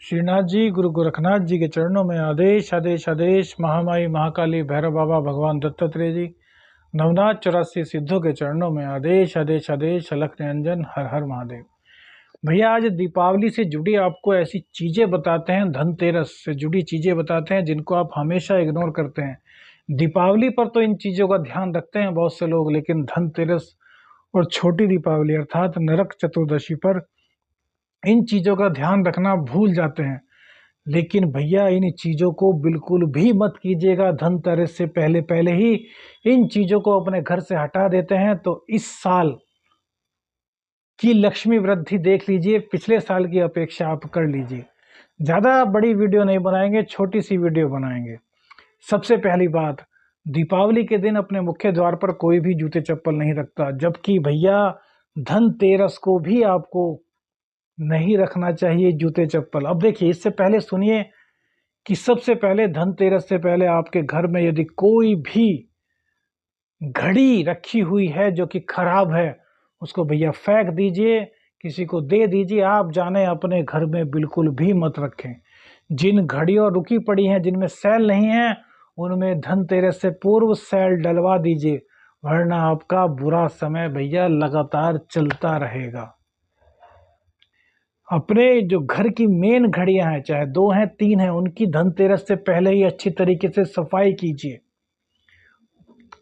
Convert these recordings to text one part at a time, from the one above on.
श्रीनाथ जी, गुरु गोरखनाथ जी के चरणों में आदेश आदेश आदेश। महामाई महाकाली भैरव बाबा भगवान दत्तात्रेय जी, नवनाथ 84 सिद्धों के चरणों में आदेश आदेश आदेश। अलख निरंजन, हर हर महादेव। भैया, आज दीपावली से जुड़ी आपको ऐसी चीजें बताते हैं, धनतेरस से जुड़ी चीजें बताते हैं जिनको आप हमेशा इग्नोर करते हैं। दीपावली पर तो इन चीजों का ध्यान रखते हैं बहुत से लोग, लेकिन धनतेरस और छोटी दीपावली अर्थात नरक चतुर्दशी पर इन चीजों का ध्यान रखना भूल जाते हैं। लेकिन भैया, इन चीजों को बिल्कुल भी मत कीजिएगा। धनतेरस से पहले पहले ही इन चीजों को अपने घर से हटा देते हैं तो इस साल की लक्ष्मी वृद्धि देख लीजिए, पिछले साल की अपेक्षा आप कर लीजिए। ज्यादा बड़ी वीडियो नहीं बनाएंगे, छोटी सी वीडियो बनाएंगे। सबसे पहली बात, दीपावली के दिन अपने मुख्य द्वार पर कोई भी जूते चप्पल नहीं रखता, जबकि भैया धनतेरस को भी आपको नहीं रखना चाहिए जूते चप्पल। अब देखिए, इससे पहले सुनिए कि सबसे पहले धनतेरस से पहले आपके घर में यदि कोई भी घड़ी रखी हुई है जो कि खराब है, उसको भैया फेंक दीजिए, किसी को दे दीजिए। आप जाने, अपने घर में बिल्कुल भी मत रखें। जिन घड़ियों रुकी पड़ी हैं, जिनमें सेल नहीं है, उनमें धनतेरस से पूर्व सेल डलवा दीजिए, वरना आपका बुरा समय भैया लगातार चलता रहेगा। अपने जो घर की मेन घड़ियां हैं, चाहे 2 हैं 3 हैं, उनकी धनतेरस से पहले ही अच्छी तरीके से सफाई कीजिए,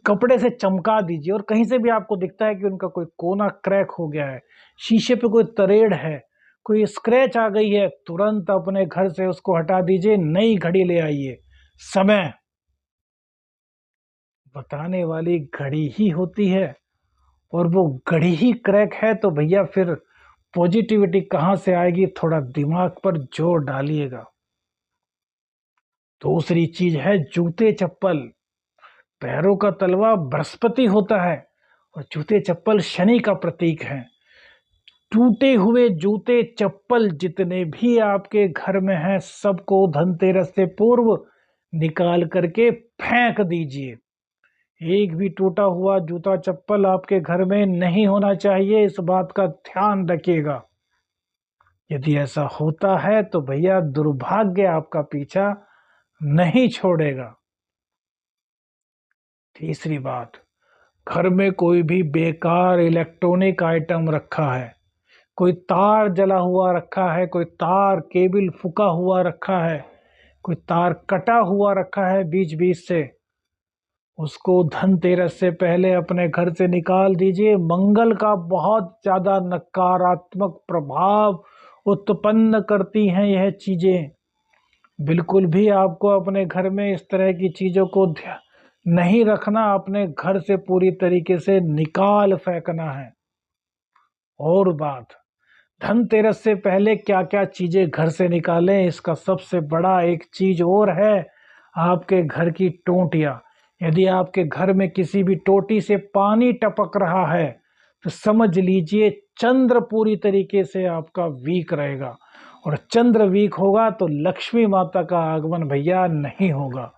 कपड़े से चमका दीजिए। और कहीं से भी आपको दिखता है कि उनका कोई कोना क्रैक हो गया है, शीशे पे कोई तरेड़ है, कोई स्क्रैच आ गई है, तुरंत अपने घर से उसको हटा दीजिए, नई घड़ी ले आइए। समय बताने वाली घड़ी ही होती है, और वो घड़ी ही क्रैक है तो भैया फिर पॉजिटिविटी कहां से आएगी? थोड़ा दिमाग पर जोर डालिएगा। दूसरी चीज है जूते चप्पल। पैरों का तलवा बृहस्पति होता है और जूते चप्पल शनि का प्रतीक है। टूटे हुए जूते चप्पल जितने भी आपके घर में हैं, सबको धनतेरस से पूर्व निकाल करके फेंक दीजिए। एक भी टूटा हुआ जूता चप्पल आपके घर में नहीं होना चाहिए, इस बात का ध्यान रखिएगा। यदि ऐसा होता है तो भैया दुर्भाग्य आपका पीछा नहीं छोड़ेगा। तीसरी बात, घर में कोई भी बेकार इलेक्ट्रॉनिक आइटम रखा है, कोई तार जला हुआ रखा है, कोई तार केबल फूका हुआ रखा है, कोई तार कटा हुआ रखा है बीच बीच से, उसको धनतेरस से पहले अपने घर से निकाल दीजिए। मंगल का बहुत ज्यादा नकारात्मक प्रभाव उत्पन्न करती हैं यह चीजें। बिल्कुल भी आपको अपने घर में इस तरह की चीजों को नहीं रखना, अपने घर से पूरी तरीके से निकाल फेंकना है। और बात, धनतेरस से पहले क्या क्या चीजें घर से निकालें, इसका सबसे बड़ा एक चीज और है, आपके घर की टोंटियां। यदि आपके घर में किसी भी टोटी से पानी टपक रहा है तो समझ लीजिए चंद्र पूरी तरीके से आपका वीक रहेगा, और चंद्र वीक होगा तो लक्ष्मी माता का आगमन भैया नहीं होगा।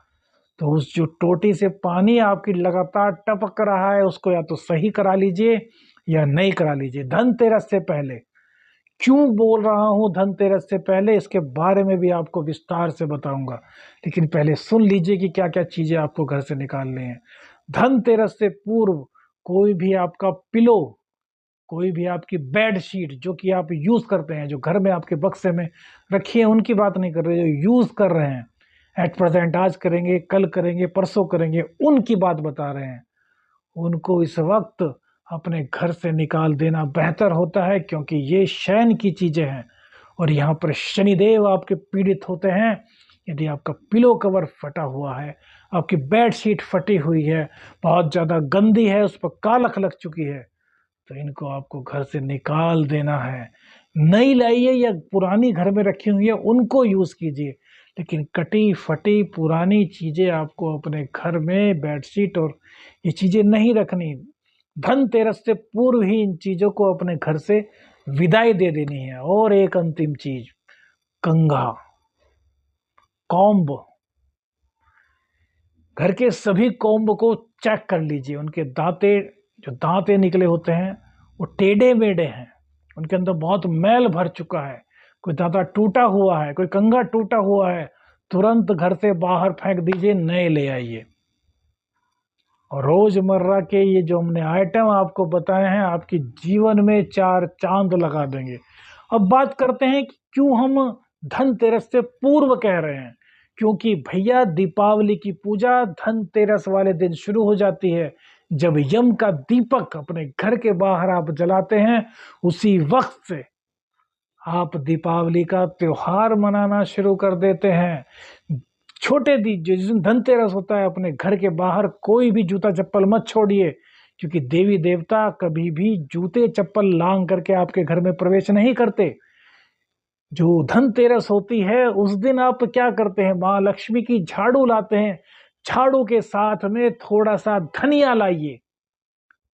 तो उस जो टोटी से पानी आपकी लगातार टपक रहा है, उसको या तो सही करा लीजिए या नहीं करा लीजिए धनतेरस से पहले। क्यों बोल रहा हूं धनतेरस से पहले, इसके बारे में भी आपको विस्तार से बताऊंगा, लेकिन पहले सुन लीजिए कि क्या क्या चीजें आपको घर से निकालनी है। धनतेरस से पूर्व कोई भी आपका पिलो, कोई भी आपकी बेड शीट जो कि आप यूज करते हैं, जो घर में आपके बक्से में रखी है, उनकी बात नहीं कर रहे, जो यूज कर रहे हैं एट प्रेजेंट, आज करेंगे कल करेंगे परसों करेंगे, उनकी बात बता रहे हैं। उनको इस वक्त अपने घर से निकाल देना बेहतर होता है, क्योंकि ये शयन की चीजें हैं और यहाँ पर शनिदेव आपके पीड़ित होते हैं। यदि आपका पिलो कवर फटा हुआ है, आपकी बेड शीट फटी हुई है, बहुत ज्यादा गंदी है, उस पर कालख लग चुकी है, तो इनको आपको घर से निकाल देना है। नई लाइए या पुरानी घर में रखी हुई है उनको यूज कीजिए, लेकिन कटी फटी पुरानी चीजें आपको अपने घर में, बेडशीट और ये चीजें नहीं रखनी। धनतेरस से पूर्व ही इन चीजों को अपने घर से विदाई दे देनी है। और एक अंतिम चीज, कंघा, कॉम्ब, घर के सभी कॉम्ब को चेक कर लीजिए। उनके दांते, जो दांते निकले होते हैं, वो टेढ़े मेढ़े हैं, उनके अंदर बहुत मैल भर चुका है, कोई दांता टूटा हुआ है, कोई कंघा टूटा हुआ है, तुरंत घर से बाहर फेंक दीजिए, नए ले आइए। और रोजमर्रा के ये जो हमने आइटम आपको बताए हैं, आपके जीवन में 4 चांद लगा देंगे। अब बात करते हैं कि क्यों हम धनतेरस से पूर्व कह रहे हैं। क्योंकि भैया दीपावली की पूजा धनतेरस वाले दिन शुरू हो जाती है, जब यम का दीपक अपने घर के बाहर आप जलाते हैं, उसी वक्त से आप दीपावली का त्योहार मनाना शुरू कर देते हैं। छोटे दी जिस दिन धनतेरस होता है, अपने घर के बाहर कोई भी जूता चप्पल मत छोड़िए, क्योंकि देवी देवता कभी भी जूते चप्पल लांग करके आपके घर में प्रवेश नहीं करते। जो धनतेरस होती है उस दिन आप क्या करते हैं, माँ लक्ष्मी की झाड़ू लाते हैं, झाड़ू के साथ में थोड़ा सा धनिया लाइए,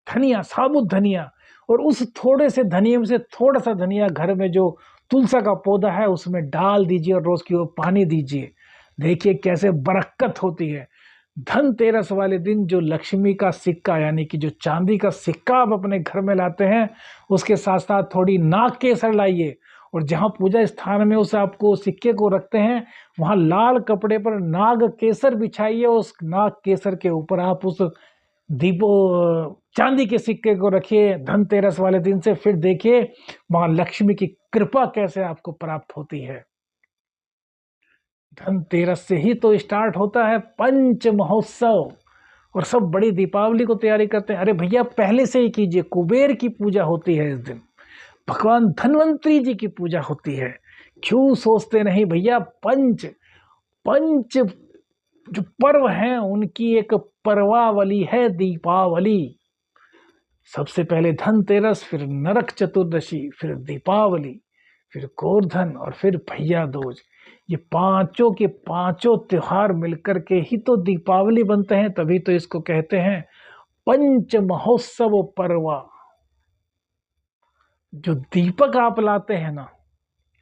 धनिया, साबुत धनिया, और उस थोड़े से धनिया में से थोड़ा सा धनिया घर में जो तुलसा का पौधा है उसमें डाल दीजिए और रोज की ओर पानी दीजिए। देखिए कैसे बरकत होती है। धनतेरस वाले दिन जो लक्ष्मी का सिक्का यानी कि जो चांदी का सिक्का आप अपने घर में लाते हैं, उसके साथ साथ थोड़ी नाग केसर लाइए, और जहां पूजा स्थान में उस आपको सिक्के को रखते हैं, वहां लाल कपड़े पर नाग केसर बिछाइए। उस नाग केसर के ऊपर आप उस दीपो चांदी के सिक्के को रखिए धनतेरस वाले दिन से। फिर देखिए मां लक्ष्मी की कृपा कैसे आपको प्राप्त होती है। धनतेरस से ही तो स्टार्ट होता है पंच महोत्सव, और सब बड़ी दीपावली को तैयारी करते हैं। अरे भैया पहले से ही कीजिए, कुबेर की पूजा होती है इस दिन, भगवान धन्वंतरी जी की पूजा होती है। क्यों सोचते नहीं भैया, पंच पंच जो पर्व हैं उनकी एक पर्वावली है दीपावली। सबसे पहले धनतेरस, फिर नरक चतुर्दशी, फिर दीपावली, फिर गोवर्धन, और फिर भैया दूज। ये पांचों के पांचों त्योहार मिलकर के ही तो दीपावली बनते हैं, तभी तो इसको कहते हैं पंच महोत्सव पर्व। जो दीपक आप लाते हैं ना,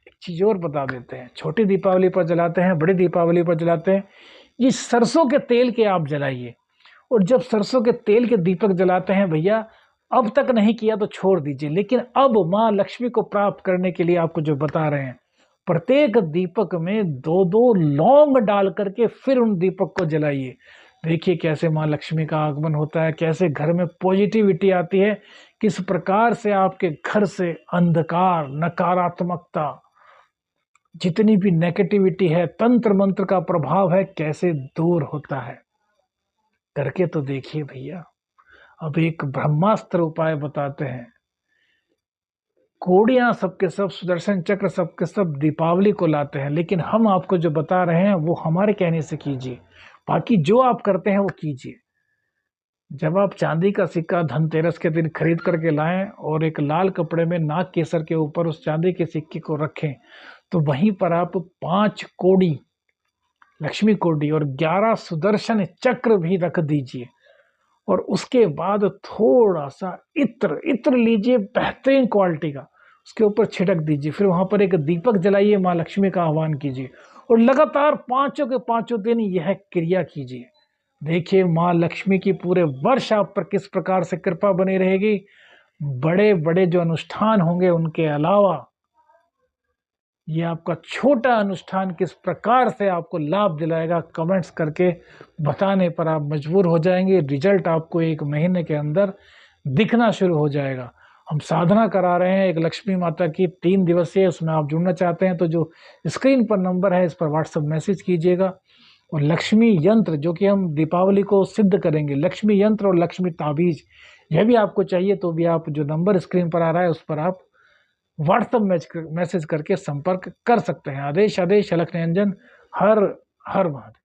एक चीज और बता देते हैं, छोटी दीपावली पर जलाते हैं, बड़ी दीपावली पर जलाते हैं, ये सरसों के तेल के आप जलाइए। और जब सरसों के तेल के दीपक जलाते हैं भैया, अब तक नहीं किया तो छोड़ दीजिए, लेकिन अब माँ लक्ष्मी को प्राप्त करने के लिए आपको जो बता रहे हैं, प्रत्येक दीपक में 2-2 लौंग डाल करके फिर उन दीपक को जलाइए। देखिए कैसे माँ लक्ष्मी का आगमन होता है, कैसे घर में पॉजिटिविटी आती है, किस प्रकार से आपके घर से अंधकार, नकारात्मकता, जितनी भी नेगेटिविटी है, तंत्र मंत्र का प्रभाव है, कैसे दूर होता है। करके तो देखिए भैया। अब एक ब्रह्मास्त्र उपाय बताते हैं। कोड़ियां सबके सब, सुदर्शन चक्र सबके सब दीपावली को लाते हैं, लेकिन हम आपको जो बता रहे हैं वो हमारे कहने से कीजिए, बाकी जो आप करते हैं वो कीजिए। जब आप चांदी का सिक्का धनतेरस के दिन खरीद करके लाएं और एक लाल कपड़े में नाग केसर के ऊपर उस चांदी के सिक्के को रखें, तो वहीं पर आप 5 कोड़ी लक्ष्मी कोडी और 11 सुदर्शन चक्र भी रख दीजिए। और उसके बाद थोड़ा सा इत्र इत्र लीजिए, बेहतरीन क्वालिटी का, उसके ऊपर छिड़क दीजिए। फिर वहां पर एक दीपक जलाइए, माँ लक्ष्मी का आह्वान कीजिए, और लगातार 5 के 5 दिन यह क्रिया कीजिए। देखिए माँ लक्ष्मी की पूरे वर्ष आप पर किस प्रकार से कृपा बनी रहेगी। बड़े बड़े जो अनुष्ठान होंगे उनके अलावा ये आपका छोटा अनुष्ठान किस प्रकार से आपको लाभ दिलाएगा, कमेंट्स करके बताने पर आप मजबूर हो जाएंगे। रिजल्ट आपको 1 महीने के अंदर दिखना शुरू हो जाएगा। हम साधना करा रहे हैं एक लक्ष्मी माता की 3 दिवसीय, उसमें आप जुड़ना चाहते हैं तो जो स्क्रीन पर नंबर है इस पर व्हाट्सएप मैसेज कीजिएगा। और लक्ष्मी यंत्र जो कि हम दीपावली को सिद्ध करेंगे, लक्ष्मी यंत्र और लक्ष्मी ताबीज, यह भी आपको चाहिए तो भी आप जो नंबर स्क्रीन पर आ रहा है उस पर आप व्हाट्सएप मैसेज करके संपर्क कर सकते हैं। आदेश आदेश अलख निरंजन, हर हर महादेव।